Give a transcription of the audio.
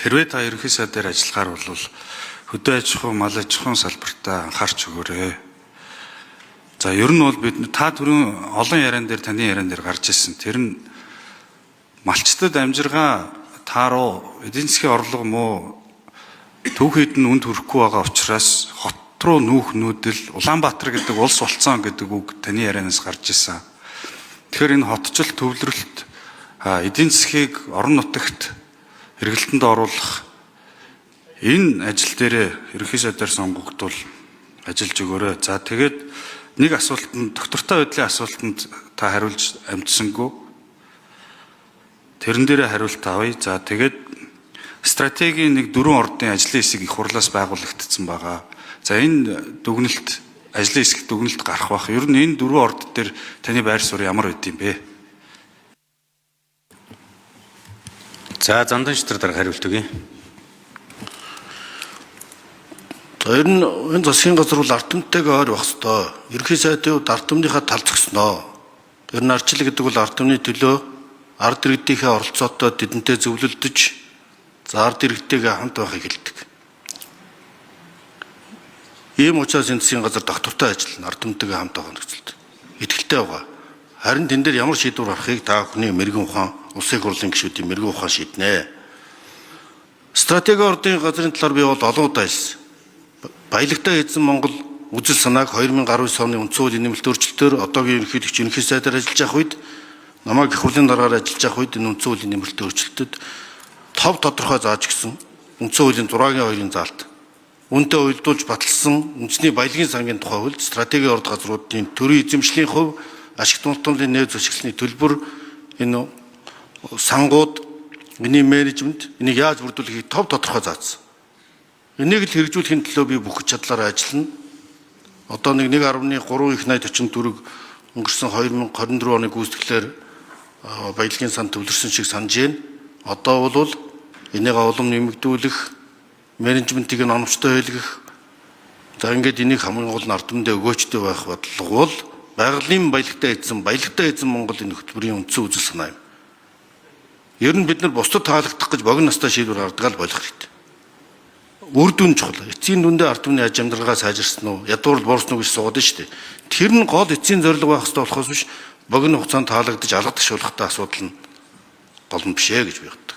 Хэрвээ та ерөнхий сайдаар ажиллагаар бол хөдөө аж ахуй, мал аж ахуйн салбартаа анхаарч өгөөрэй. За ер нь бол бид та түрүүн олон яриан дээр таны яриан дээр гарч ирсэн. Тэр нь малчтад амжиргаа тааруу эдийн засгийн орлого муу түүхэд нь үнд хүрэхгүй байгаа учраас хот руу нүүх нүүдэл Улаанбаатар гэдэг улс болцсон гэдэг үг таны ярианаас гарч ирсэн. Тэгэхээр энэ хотчлт төвлөрөлт эдийн засгийг орон нутагт хэрэгэлтэнд оруулах энэ ажил дээр ерөнхий сайдаар сонгогдвол ажиллаж өгөөрэй. За тэгээд нэг асуултанд доктортой байдлын асуултанд та хариулж амжсангүй. Тэрэн дээрээ хариулт авъя. За тэгээд стратегийн нэг 4 ордын ажлын хэсэг их хурлаас байгуулагдсан байгаа. За энэ дүгнэлт ажлын хэсэг дүгнэлт гарах бах. Ер нь энэ 4 орд дээр таны байр суурь ямар байд юм бэ? За зандан шитрээр дарга хариулт өгье. Ер нь энэ засгийн газар бол ардтамтайгаа ойр байх ёстой. Ерөнхий сайдын хувьд ардтамныхаа тал зогсноо. Ер нь ардчлал гэдэг бол ардтамны төлөө ард иргэдийнхээ оролцоотой тэдэнтэй зөвлөлдөж за ард иргэдтэйгээ хамт байхыг хэлдэг. Ийм учраас энэ засгийн газар доктортой ажиллана, ардтамтайгаа хамт байгаа нөхцөлд итгэлтэй байгаа. Харин тэн дээр ямар шийдвэр гарахыг та бүхний мэрэгэн ухаан, улсын хурлын гишүүдийн мэрэгэн ухаан шийднэ. Стратеги ордын газрын талаар би бол олон удаа хэлсэн. Баялагтай эзэн Монгол үзэл санааг 2019 оны үндсэн хуулийн нэмэлт өөрчлөлтөөр одоогийн ерөнхийлөгч ерөнхий сайдаар ажиллаж явах үед намайг их хурлын дараагаар ажиллаж явах үед энэ үндсэн хуулийн нэмэлт өөрчлөлтөд тов тодорхой зааж гисэн үндсэн хуулийн 6-гийн 2-ын заалт үнэтэй уялдуулж баталсан үндэсний баялагын сангийн тухай хуульд стратеги орд газруудын төрийн эзэмшлийн хувь ашигт мултмлын нөөц ашигласны төлбөр энэ сангууд энэний менежмент энийг яаж бүрдүүлэхийг тов тодорхой заасан. Энийг л хэрэгжүүлэхийн төлөө би бүх чадлаараа ажиллана. Одоо нэг 1.3 их найд орчим төгрөг өнгөрсөн 2024 оны гүйцэтгэлээр баялагын сан төвлөрсөн шиг санаж байна. Одоо бол энийг улам нэмэгдүүлэх, менежментийг нь оновчтой байлгах. За ингээд энийг хамгийн гол нь ардмандаа өгөөчтэй байх бодлого бол байгалийн баялагтай эзэн Монгол энэ хөтөлбөрийн үндсэн үзэл санаа юм. Ер нь бид нар бусдад таалагдах гэж богино настай шийдвэр гаргадаг л болох хэрэгтэй. Үр дүн чухал. Эцсийн дүндээ ард түмний аж амьдралгаа сайжирсан уу, ядуурл буурсан уу гэж суугаад нь шүү дээ. Тэр нь гол эцсийн зорилго байх ёстой болохоос биш богино хугацаанд таалагдаж алга ташуулгатай асуудал нь гол нь биш ээ гэж би боддог.